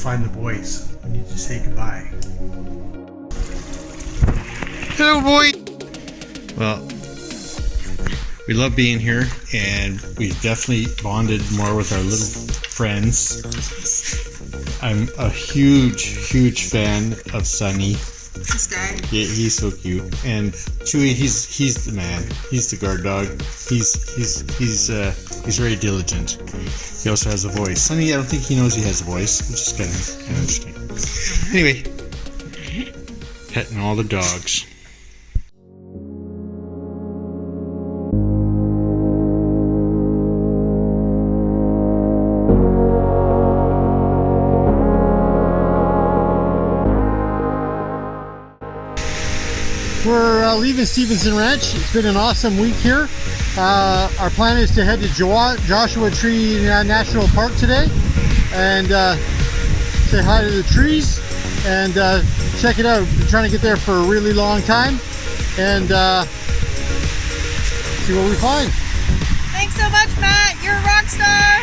find the boys. We need to say goodbye. Hello, boy. Well, we love being here, and we definitely bonded more with our little friends. I'm a huge fan of Sunny. This guy. Yeah, he's so cute. And Chewy, he's the man. He's the guard dog. He's very diligent. He also has a voice. Sunny, I don't think he knows he has a voice, which is kind of interesting. Anyway, petting all the dogs. We're leaving Stevenson Ranch. It's been an awesome week here. Our plan is to head to Joshua Tree National Park today and say hi to the trees and check it out. Been trying to get there for a really long time and see what we find. Thanks so much, Matt. You're a rock star.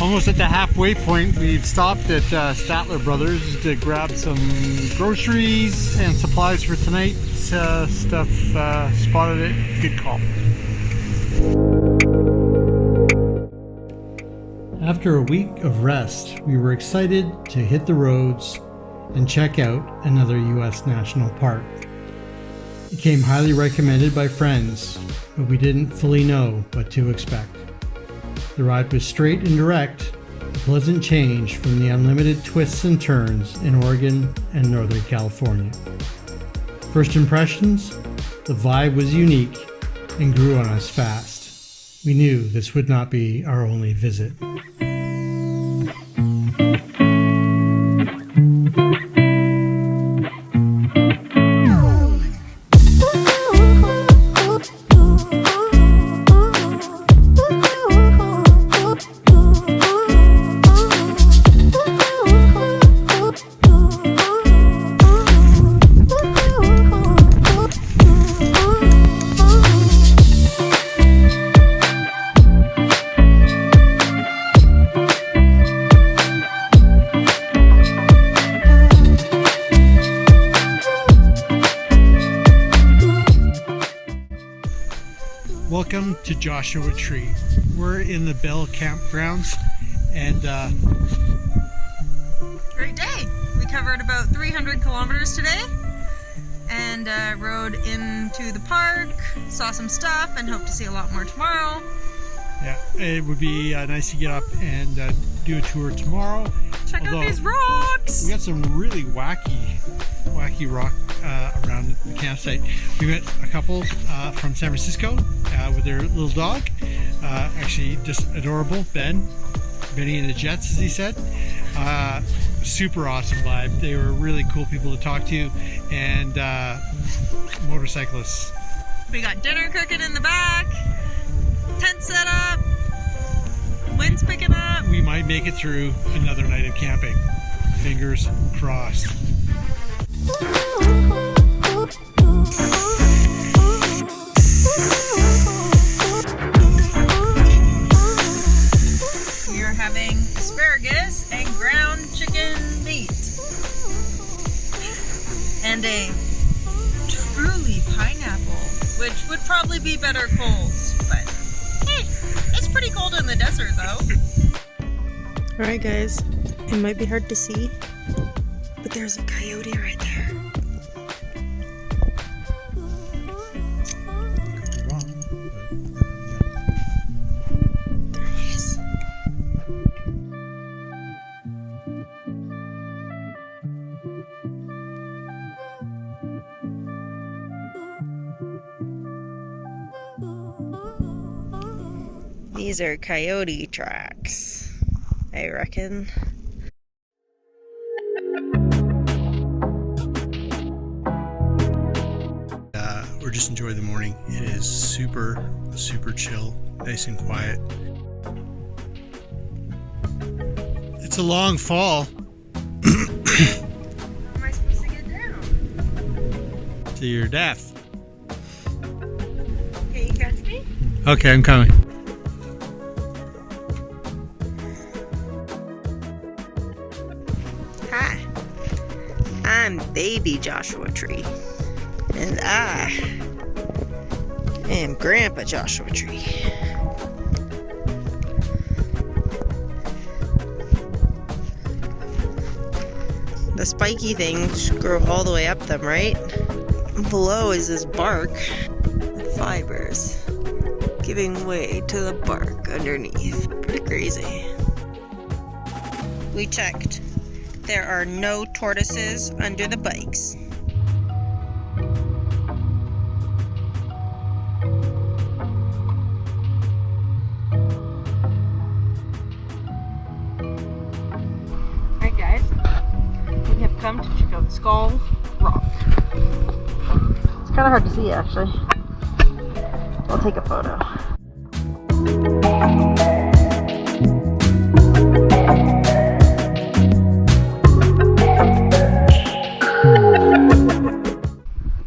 Almost at the halfway point, we've stopped at Statler Brothers to grab some groceries and supplies for tonight's stuff. Spotted it. Good call. After a week of rest, we were excited to hit the roads and check out another U.S. national park. It came highly recommended by friends, but we didn't fully know what to expect. The ride was straight and direct, a pleasant change from the unlimited twists and turns in Oregon and Northern California. First impressions, the vibe was unique and grew on us fast. We knew this would not be our only visit. Welcome to Joshua Tree. We're in the Bell campgrounds and Great day. We covered about 300 kilometers today and rode into the park, saw some stuff, and hope to see a lot more tomorrow. yeah, it would be nice to get up and do a tour tomorrow. Check out these rocks! We got some really wacky rock around the campsite. We met a couple from San Francisco with their little dog. Actually, just adorable. Benny and the Jets, as he said. Super awesome vibe. They were really cool people to talk to, and motorcyclists. We got dinner cooking in the back, tent set up, wind's picking up. We might make it through another night of camping. Fingers crossed. We are having asparagus and ground chicken meat and a truly pineapple, which would probably be better cold, but hey, it's pretty cold in the desert though. Alright guys, it might be hard to see, but there's a coyote right there. There he is. These are coyote tracks, I reckon. We're just enjoying the morning. It is super chill, nice and quiet. It's a long fall. How am I supposed to get down? To your death. Can you catch me? Okay, I'm coming. Hi, I'm baby Joshua Tree, and I am Grandpa Joshua Tree. The spiky things grow all the way up them, right? Below is this bark, the fibers giving way to the bark underneath. Pretty crazy. We checked. There are no tortoises under the bikes. Alright guys, we have come to check out Skull Rock. It's kind of hard to see actually. I'll take a photo.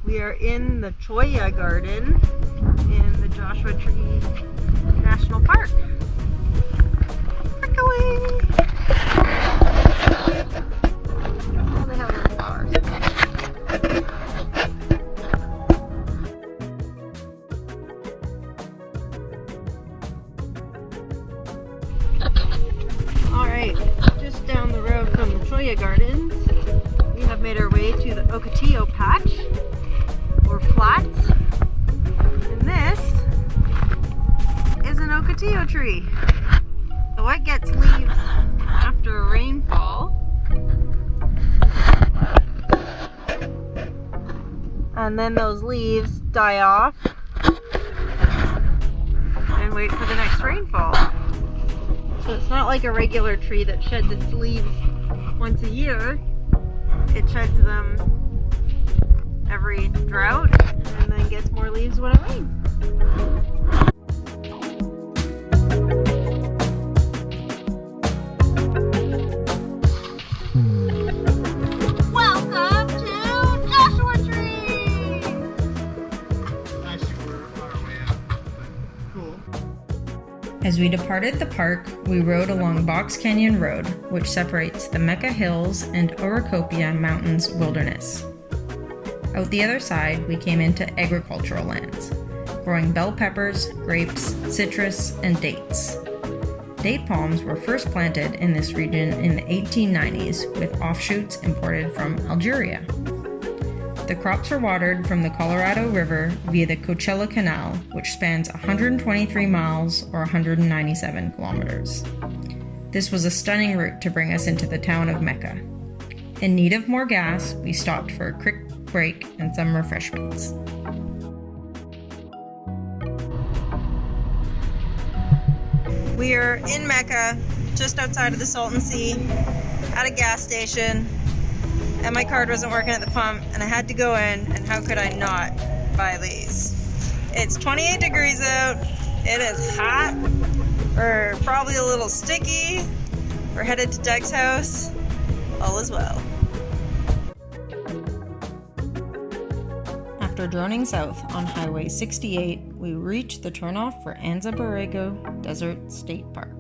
We are in the Cholla Garden in the Joshua Tree National Park. Prickly! Oh, they have little flowers. Alright, just down the road from the Cholla Gardens, we have made our way to the Ocotillo Patch, or flats, and this is an Ocotillo tree. So it gets leaves after a rainfall, and then those leaves die off and wait for the next rainfall. So it's not like a regular tree that sheds its leaves once a year. It sheds them every drought and then gets more leaves when it rains. Welcome to Joshua Tree! Actually, we're on our way up, but cool. As we departed the park, we rode along Box Canyon Road, which separates the Mecca Hills and Oricopia Mountains wilderness. Out the other side, we came into agricultural lands, growing bell peppers, grapes, citrus, and dates. Date palms were first planted in this region in the 1890s with offshoots imported from Algeria. The crops were watered from the Colorado River via the Coachella Canal, which spans 123 miles or 197 kilometers. This was a stunning route to bring us into the town of Mecca. In need of more gas, we stopped for a quick break and some refreshments. We are in Mecca, just outside of the Salton Sea, at a gas station, and my card wasn't working at the pump, and I had to go in, and how could I not buy these? It's 28 degrees out, it is hot, we're probably a little sticky, we're headed to Doug's house, all is well. After droning south on Highway 68, we reached the turnoff for Anza Borrego Desert State Park.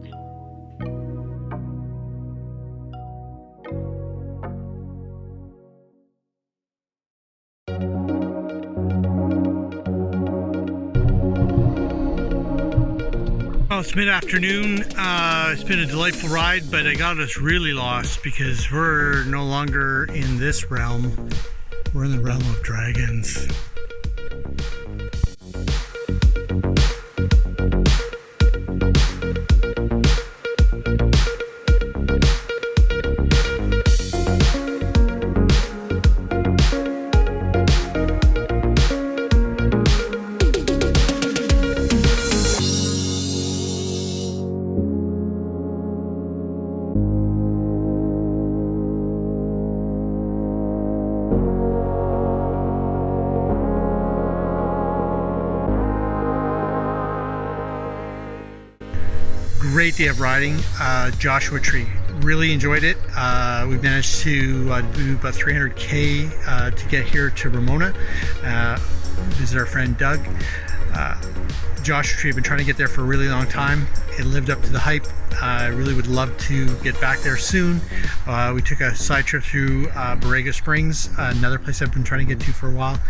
Well, it's mid-afternoon. It's been a delightful ride, but it got us really lost because we're no longer in this realm. We're in the realm of dragons. Great day of riding. Joshua Tree, really enjoyed it. We managed to do about 300k to get here to Ramona, visit our friend Doug. Josh and Tree have been trying to get there for a really long time. It lived up to the hype. I really would love to get back there soon. We took a side trip through Borrego Springs, another place I've been trying to get to for a while.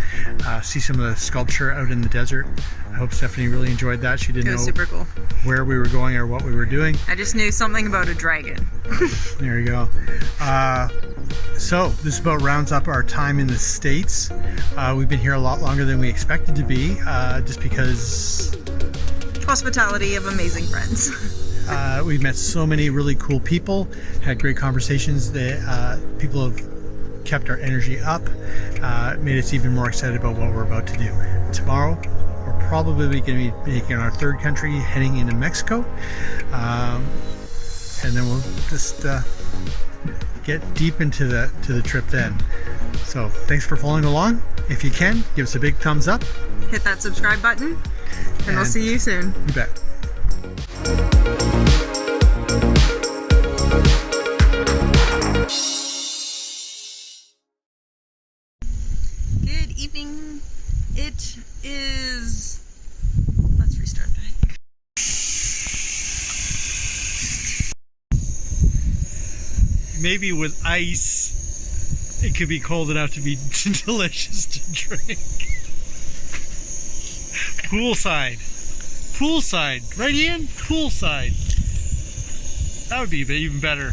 See some of the sculpture out in the desert. I hope Stephanie really enjoyed that. She didn't know super cool. where we were going or what we were doing. I just knew something about a dragon. There you go. So this about rounds up our time in the States. We've been here a lot longer than we expected to be, just because Hospitality of amazing friends. we've met so many really cool people, had great conversations. People have kept our energy up, made us even more excited about what we're about to do. Tomorrow, we're probably going to be making our third country, heading into Mexico, and then we'll just get deep into the trip then. So thanks for following along. If you can, give us a big thumbs up. Hit that subscribe button, and we'll see you soon. You bet. Good evening. It is... Let's restart that. Maybe with ice, it could be cold enough to be delicious to drink. Poolside, right Ian? Poolside. That would be even better.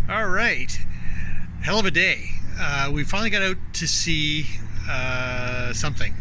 All right, hell of a day. We finally got out to see something.